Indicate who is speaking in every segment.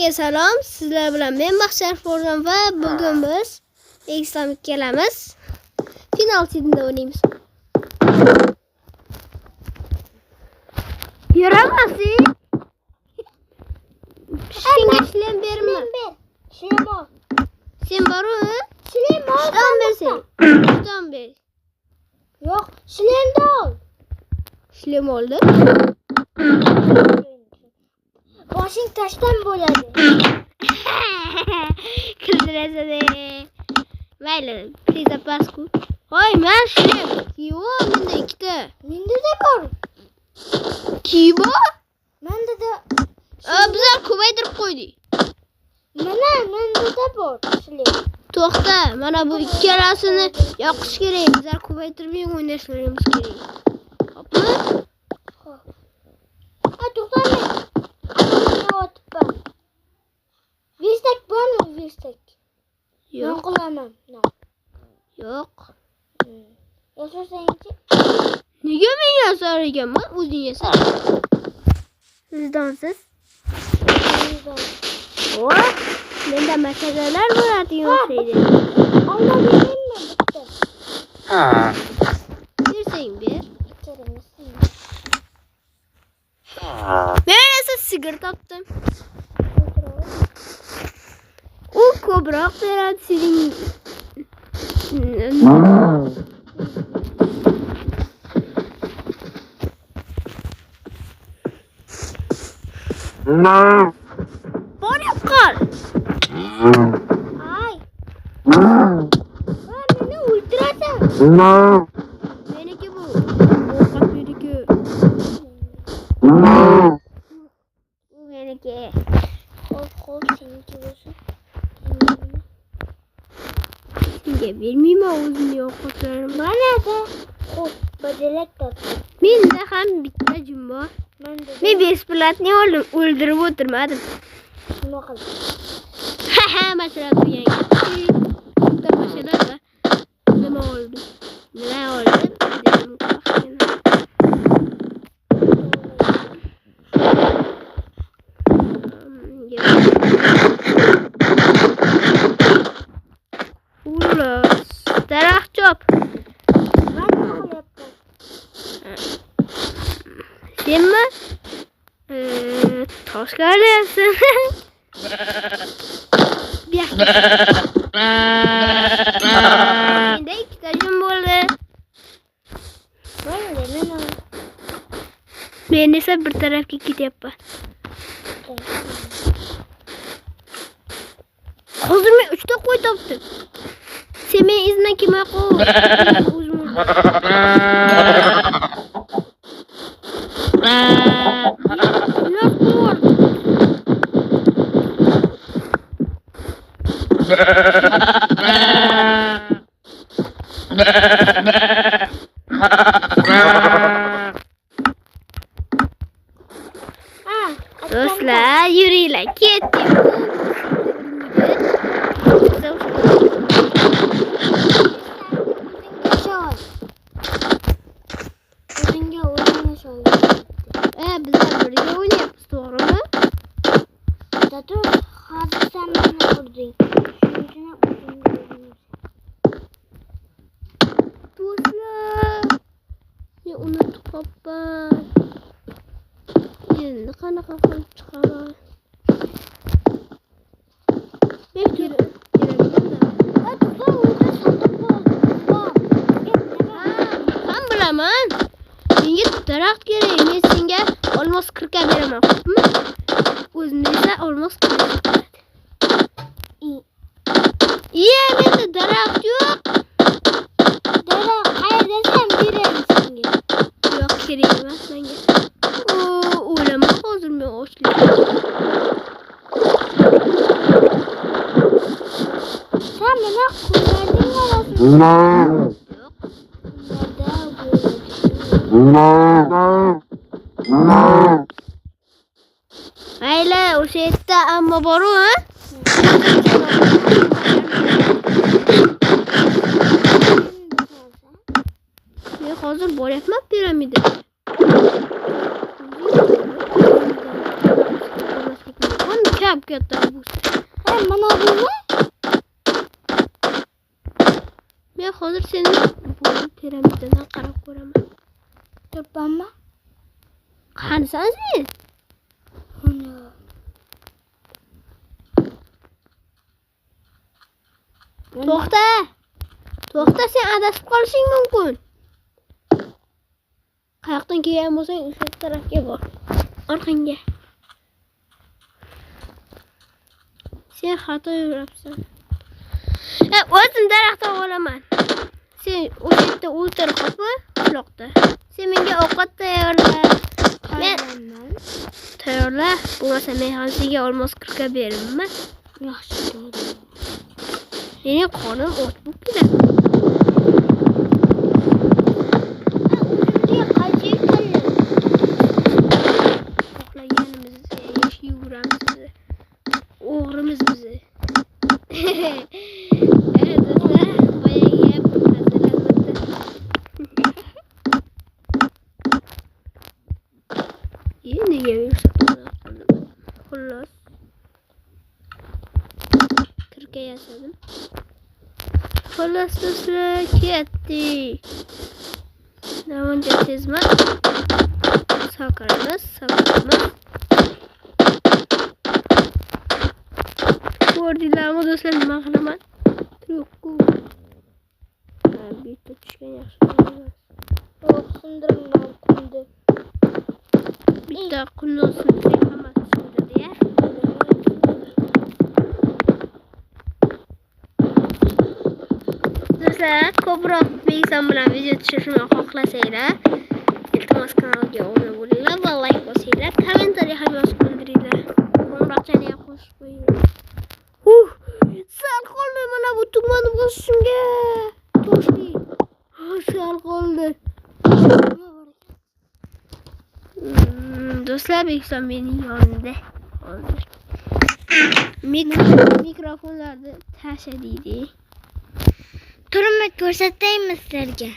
Speaker 1: Salom, sizlar bilan men Baxtiyor Forzan va bugun biz Islomga kelamiz. Final setida o'ynaymiz. Yuramasin. Senga shlem berma.
Speaker 2: Shlem ol.
Speaker 1: Sen bormi?
Speaker 2: Shlem ol.
Speaker 1: Shtam bersang. Shtam ber.
Speaker 2: Yo'q, shlemni ol.
Speaker 1: Shlem oldi.
Speaker 2: Boshing tashdan bo'ladi.
Speaker 1: Kuldirasizlar. Mayli, tezda pasku. Hoy, men shlem. Yo'q, menda ikkita.
Speaker 2: Menda da bor.
Speaker 1: Kibo?
Speaker 2: Menda da.
Speaker 1: Bizlar ko'paytirib qo'ydik.
Speaker 2: Menda da bor shlem.
Speaker 1: To'xta, mana bu ikkalasini yoqish kerak. Bizlar ko'paytirib o'ynashlarimiz kerak. Hopmi?
Speaker 2: To'xtang. Vistak bormi, vistak?
Speaker 1: Yo'q.
Speaker 2: Men qilaman.
Speaker 1: Yo'q.
Speaker 2: Yasasangchi.
Speaker 1: Nega men yasar ekanman? O'zing yasar. Vijdonsiz. Voy, menda masalalar bo'ladigan o'xshaydi.
Speaker 2: Olma beraymi bitta?
Speaker 1: Bersang ber. Men esa sigir topdim. U ko'proq beradi sening. Borib qol.
Speaker 2: Ay. Meni o'ldirasan.
Speaker 1: Meniki bu. Ovqat meniki. Bu meniki.
Speaker 2: Xo'p, seniki bo'lsin.
Speaker 1: Senga bermayman o'zimni ovqatlarimni.
Speaker 2: Mana da. Xo'p, badalak topdim.
Speaker 1: Menda ham bitta jum bor. Men besplatni oldim, o'ldirib o'tirmadim.
Speaker 2: Nima qildim?
Speaker 1: Ha, masala bu yangi. Bitta masala va nima oldi? Nima oldi? Dedim qo'shgina. Ulos, daraxt chop.
Speaker 2: Men nima qilyapman?
Speaker 1: Senmi? Toshga olyapsan. Menda ikkita jum bo'ldi. Men esa bir tarafga ketyapman. Hozir men 3 ta qo'y topdim. Sen men izimdan kelmay qo'y. Do'stlar, yuringlar, ketdik. Bizlar birga o'ynayapmiz, to'g'rimi?
Speaker 2: Dato, hozir sen meni urding. Shuning uchun o'zimni
Speaker 1: Do'stlar, men unutib qoldim. Endi qanaqa qilib chiqaman? Men bilaman. Menga daraxt kerak. Men senga olmos 40 ga beraman, xo'pmi? O'zimda esa olmos 40 bo'ladi. Menda daraxt yo'q.
Speaker 2: Daraxt qayerdasan beraman senga.
Speaker 1: Yo'q, kerak emas menga. O'lama hozir men ochlik.
Speaker 2: Sen meni qo'llaring orasida.
Speaker 1: Mayli, o'sha yerda ammo boru, ha? Men hozir boryapman piramidaga. Nima katta bu?
Speaker 2: Mana buni.
Speaker 1: Men hozir seni bu piramidadan qarab ko'raman.
Speaker 2: Turpanmi?
Speaker 1: Qanisan sen? To'xta. To'xta, sen adashib qolishing mumkin. Qayoqdan kelgan bo'lsang, o'sha tarafga bor. Orqangga. Sen xato yuribsan. O'zim daraxtdan olaman. Sen o'sha yerda o'tir qopmi? Quloqda. Sen menga ovqat tayyorla. Men tayyorla. Bo'lmasa men hansiga olmos kirka beraman.
Speaker 2: Yaxshi bo'ldi.
Speaker 1: Mening qonim och bo'lib keladi. Xohlaganimizga yashayveramiz biz. O'g'rimiz biz. Do'stlar, boyagi gap hazillanmoqda. Nega xullas. Kirka yasadim. Xullas do'stlar, ketdik. Namuncha tezman. Sakramiz. Ko'rdinglarmi do'stlar, nima qilaman? Yo'q-ku. Bitta tushgan yaxshi emas.
Speaker 2: Sindirimdan qildi.
Speaker 1: Bitta qunni sindirsak hammasi sindirdi-ya. Do'stlar, ko'proq Begson bilan video tushirishni xohlasanglar, iltimos kanalga obuna bo'linglar va like bosinglar, kommentariy ham yozib qoldiringlar. Qo'ng'iroqchani ham qo'shib qo'yinglar. Sal qoldi mana bu tugmani bosishimga. Toshli. Sal qoldi. Do'stlar, Begson mening yonimda. Hozir. Mikrofonlarni tashlaydi.
Speaker 2: Turini ko'rsataymi sizlarga.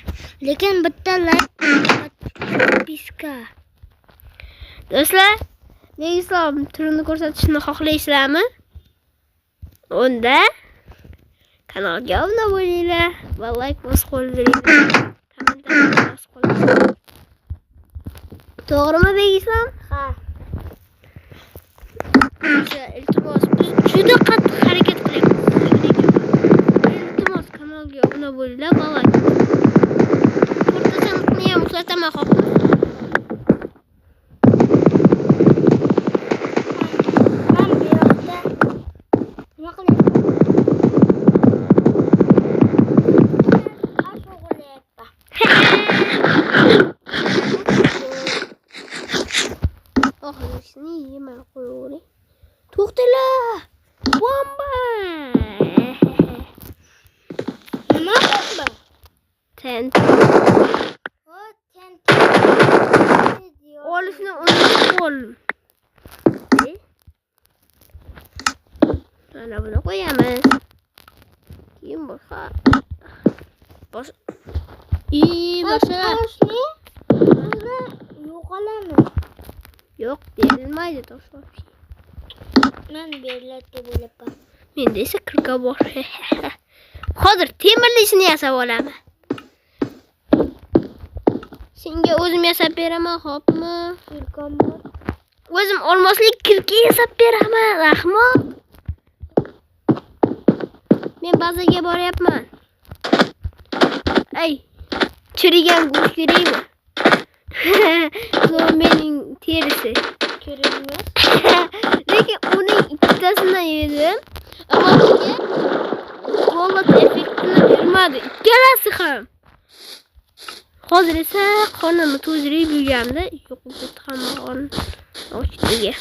Speaker 2: Lekin bitta like piska.
Speaker 1: Do'stlar, Begson turini ko'rsatishni xohlaysizlarmi? Unda kanalga obuna bo'linglar va like bosib qoldiringlar. Kommentariyga yozib qoldiringlar. To'g'rimi Begson?
Speaker 2: Ha.
Speaker 1: Iltimos, biz juda qattiq harakat qilyapmiz. Iltimos, kanalga obuna bo'linglar va like. To'rtta ham uxlataman xohladim. To'xtanglar! Bomba!
Speaker 2: Nima bomba?
Speaker 1: Tent.
Speaker 2: Tent.
Speaker 1: Olishni unutib qoldim. Mana buni qo'yamiz. Keyin boshqa. Boshqa.
Speaker 2: Yo'qolami?
Speaker 1: Yo'q, berilmaydi to'g'ri.
Speaker 2: Men beriladi deb o'ylabman.
Speaker 1: Menda esa kirka bor. Hozir temirlisini yasab olaman. Senga o'zim yasab beraman, xo'pmi?
Speaker 2: Kirkam bor.
Speaker 1: O'zim olmoslik kirka yasab beraman, rahmat. Men bazaga boryapman. Ay, chirigan go'sht kerakmi? Zombining terisi.
Speaker 2: Kerakmi?
Speaker 1: Lekin uning ikkitasini yedim. Ammo bunga golot effektini bermadi. Ikkalasi ham. Hozir esa qonimni to'zdirib yurganimda yo'qib ketdi hamma qon ochdiga.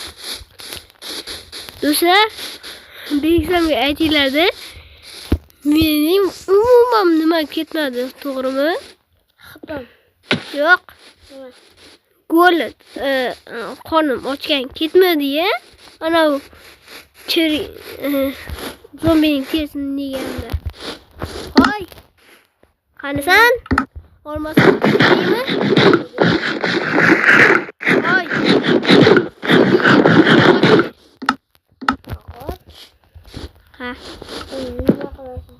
Speaker 1: Do'stlar, Begsonga aytinglar-da, mening umuman nima ketmadi, to'g'rimi?
Speaker 2: Xatam.
Speaker 1: Yo'q. Golot qonim ochgan ketmadi-ya. Ana u zombining terisini yeganda. Hoy. Qanisan? Olmasan kerakmi? Hoy. Ha,
Speaker 2: Nima qilasan?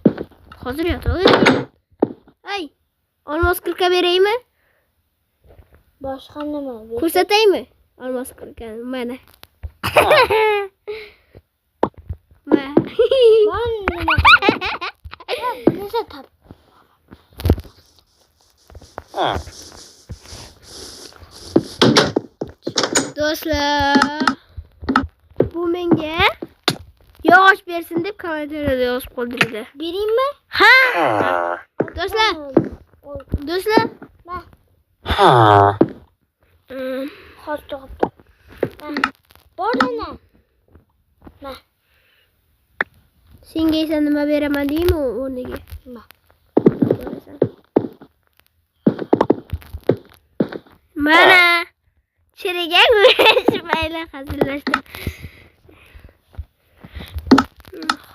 Speaker 1: hozir yotaver. Ay, olmos qirqa beraymi?
Speaker 2: Boshqa nima?
Speaker 1: Ko'rsataymi? Olmos qirqani mana. Ma.
Speaker 2: Man nima qilasan? Nesa tap.
Speaker 1: Do'stlar, bu menga yog'och bersin deb kommentariyada yozib qoldirdi.
Speaker 2: Beraymi?
Speaker 1: Ha! Do'stlar, do'stlar.
Speaker 2: Hozir to'g'ib. Bor ana. Ma.
Speaker 1: Senga esa nima beraman deymi o'rniga?
Speaker 2: Ma.
Speaker 1: Mana chirigan go'sht mayli hazillashdi.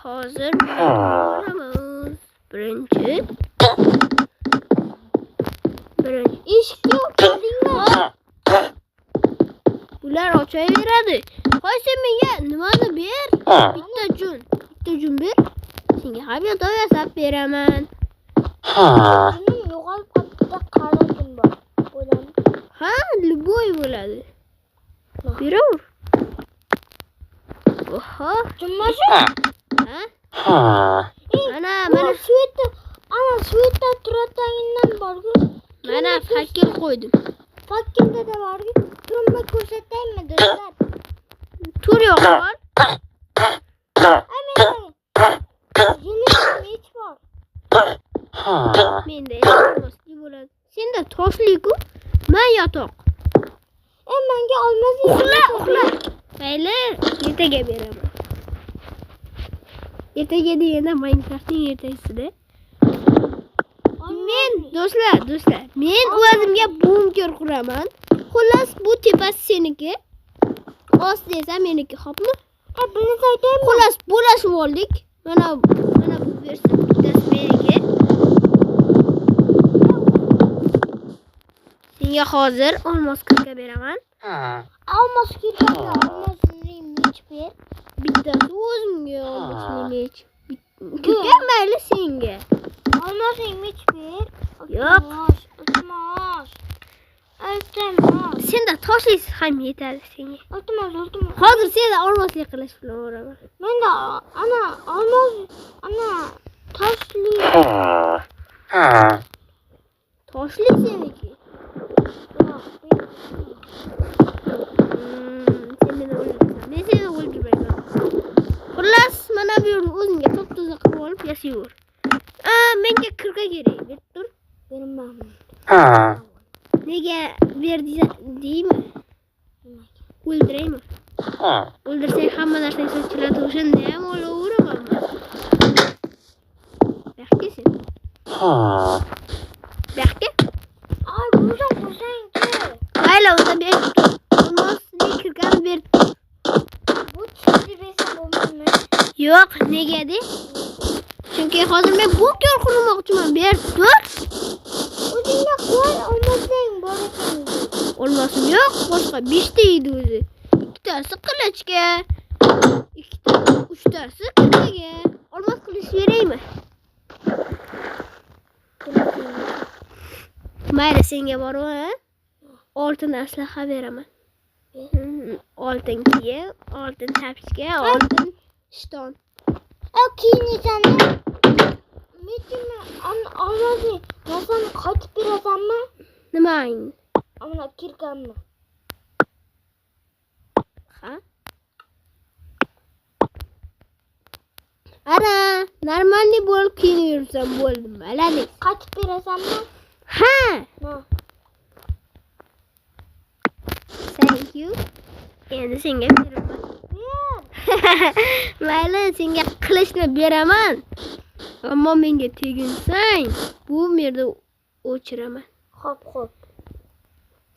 Speaker 1: Hozir boramiz. Birinchi.
Speaker 2: Eshikni ochadingmi?
Speaker 1: Bular ochaveradi. Qo'y sen menga nimani ber? Bitta jun ber. Senga ham yotaversam beraman.
Speaker 2: Junim yo'qolib qolibdi, qara jun bor. Bo'ladimi?
Speaker 1: Ha, любой bo'ladi. Beraver. Oho.
Speaker 2: Junmashi?
Speaker 1: Ha?
Speaker 2: Mana
Speaker 1: Mana
Speaker 2: sveta turadigan borgu.
Speaker 1: mana fakir qo'ydim.
Speaker 2: Fakkinda da borgu. Turma ko'rsataymi do'stlar?
Speaker 1: Tur yo'qol.
Speaker 2: Hech bor.
Speaker 1: Menda olmosli bo'ladi. Senda toshli-ku. Men yotoq.
Speaker 2: Menga olmasin.
Speaker 1: Uxla. Mayli, ertaga beraman. Ertaga deganda Minecraftning ertagisida. Men do'stlar, men o'zimga bunker quraman. Xullas, bu tepasi seniki. Osti esa meniki, xo'pmi?
Speaker 2: Buni saytaymi?
Speaker 1: Xullas, bo'lashib oldik. Mana bu versa bittasi meniki. Senga hozir olmos qirqa beraman.
Speaker 2: Olmos kirganda olmosning mech ber.
Speaker 1: Bittasi o'zimga olmosning mech. Kirqa mayli senga.
Speaker 2: Olmosning mech ber.
Speaker 1: Yo'q.
Speaker 2: Iltimos.
Speaker 1: Senda toshlisi ham yetadi senga.
Speaker 2: Iltimos.
Speaker 1: Hozir senda olmosli qilish bilan uraman.
Speaker 2: Menda olmos toshli.
Speaker 1: Toshli seniki. Sen meni o'ldirasan. Men seni o'ldirmayman. Xullas, mana bu yerni o'zingga top-toza qilib olib yashayver. Menga kirqa kerak. Deb tur.
Speaker 2: Bermayman.
Speaker 1: Nega deymi? O'ldiraymi? O'ldirsang hamma narsani sochiladi. O'shanda ham olaveraman. Baxtga sen. Baxtga?
Speaker 2: Ay, buradan qo'shang-chi.
Speaker 1: Mayli, unda ber. Olmosli kirqani ber.
Speaker 2: Bu chizdi bersa bo'lmaydimi?
Speaker 1: Yo'q, nega de? Chunki hozir men bunker qurmoqchiman. Ber, tur.
Speaker 2: O'zingga qo'y, olmasang bor ekan.
Speaker 1: Olmosim yo'q, boshqa 5 ta edi o'zi. Ikkitasi qilichga, uchtasi kirqaga. Olmos qilish beraymi? Mayli, senga bormi? Oltin aslaha beraman. Oltin kiyim, oltin tapchka, oltin shton.
Speaker 2: Kiyinasanmi? Menimi olmasang, narsani qaytib berasanmi?
Speaker 1: Nimang?
Speaker 2: Mana kirganmi?
Speaker 1: Ha? Ana, normalniy bo'lib kiyinaversam bo'ldim. Malades.
Speaker 2: Qaytib berasanmi?
Speaker 1: Ha.
Speaker 2: Ha.
Speaker 1: Thank you. Endi senga beraman. Mayli, senga qilichni beraman. Ammo menga teginsang, bu yerda o'chiraman.
Speaker 2: Xo'p.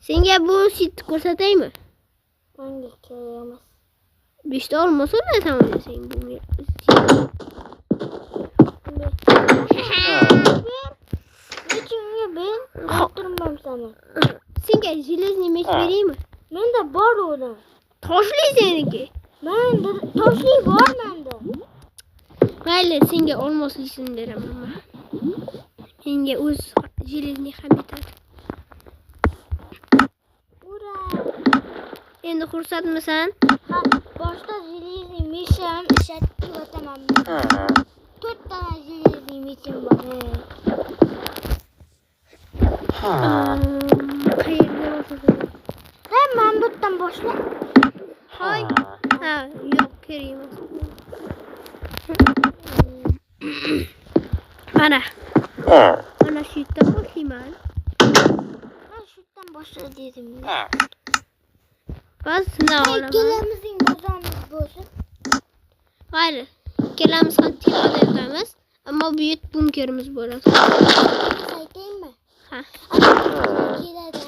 Speaker 1: Senga bu sit ko'rsataymi?
Speaker 2: Menga kerak emas.
Speaker 1: 5 ta olmos o'rnataman sen bu
Speaker 2: Nechunga ber? Turmam seni.
Speaker 1: Senga железный mech beraymi?
Speaker 2: Menda bor uni.
Speaker 1: Toshli seniki.
Speaker 2: Menda toshli bor menda.
Speaker 1: Mayli, senga olmosliksin beraman men. Menga o'z jelezniy ham yetadi.
Speaker 2: Ura!
Speaker 1: Endi xursandmisan?
Speaker 2: Ha, boshda jelezniy mesham ishlatib o'taman. 4 ta jelezniy meshim bor.
Speaker 1: Qayerga o'tadi?
Speaker 2: Men bu yerdan boshla.
Speaker 1: Hoy. Ha, yo'q, kerak emas. Mana shu yerdan boshlayman.
Speaker 2: Men shu yerdan boshla dedim.
Speaker 1: Bas, sinab olaman.
Speaker 2: Ikkalamizning bozorimiz bo'lsin.
Speaker 1: Mayli, ikkalamiz ham tepada yotamiz, ammo bu yer bunkerimiz bo'ladi.
Speaker 2: Aytaymi?
Speaker 1: Ha.
Speaker 2: Keladi.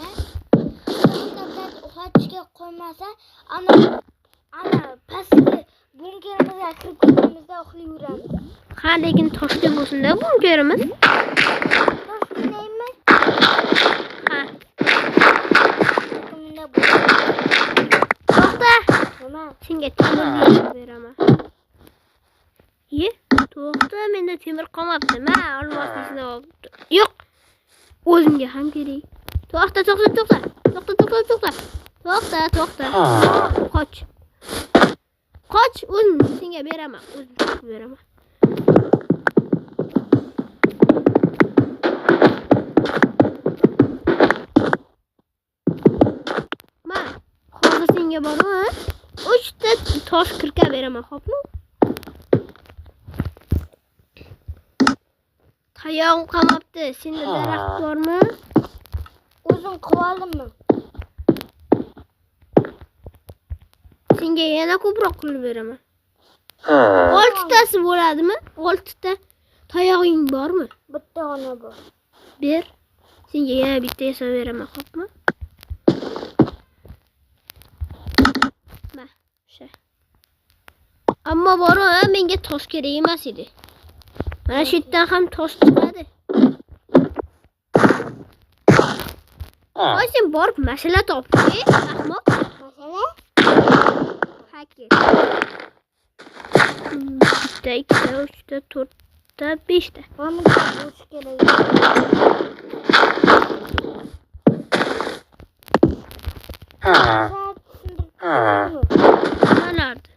Speaker 2: Odamlar uxlatishga qo'ymasa, ana pastki bunkerimizga kirib ketganimizda uxlayveramiz.
Speaker 1: Ha, lekin toshli bo'lsin-da bunkerimiz.
Speaker 2: Toshlaymi?
Speaker 1: Ha.
Speaker 2: Bunda bo'lsin.
Speaker 1: To'xta.
Speaker 2: Nima?
Speaker 1: Senga temir beraman. Ye, to'xta, menda temir qolmabdi. Men olmoslikni olibdi. Yo'q. O'zimga ham kerak. To'xta. To'xta. Qoch, o'zim senga beraman. Men hozir senga bormi? 3 ta tosh kirka beraman, xo'pmi? Tayog'im qolmabdi. Senda daraxt bormi?
Speaker 2: O'zim qovaldimmi?
Speaker 1: Senga yana ko'proq qilib beraman. 6 tasi bo'ladimi? 6 ta tayog'ing bormi?
Speaker 2: Bitta ona bor.
Speaker 1: Ber. Senga yana bitta esa beraman, xo'pmi? Ma, o'sha. Ammo bora menga tosh kerak emas edi. Mana shu yerdan ham tosh chiqadi. Voy, sen borib mashina top, ahmoq.
Speaker 2: Masala?
Speaker 1: Hakir. Bitta, ikkita, uchta, to'rtta, beshta.
Speaker 2: Mana bo'lish kerak.
Speaker 1: Nimalardi?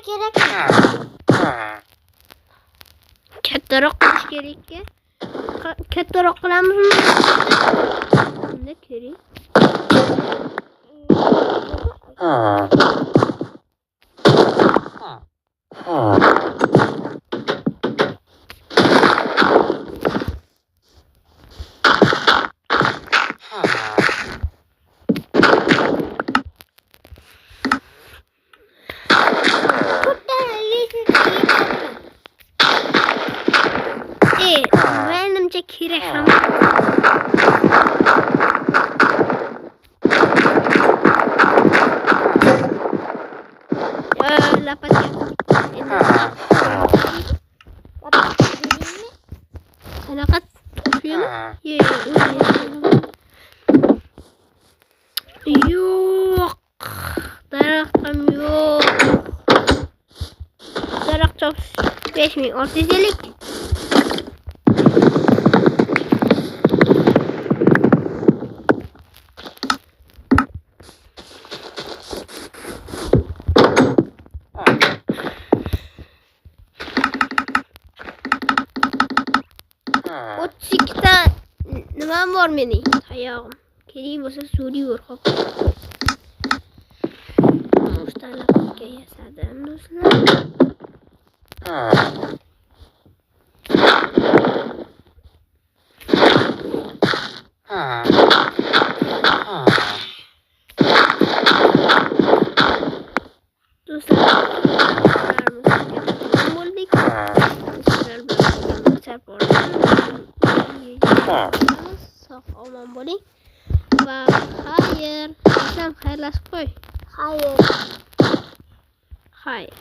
Speaker 2: Kerak.
Speaker 1: Kattaroq qilish kerak-ku. Kattaroq qilamizmi? Unda kerak. Menimcha kerak ham. Lapatka. Qanaqa tushuymi? Yo'q. Daraxtim yo'q. Daraxt chopish 5650. Nimam bor mening? Tayog'im. Kerak bo'lsa suriyor, xo'p. Mushtalaqqa yasadim, do'stlar. Do'stlar, bo'ldik. Sizlar bilan sog' omon bo'ling va xayr. Xayrlashib qo'y.
Speaker 2: Xayr.
Speaker 1: Xayr.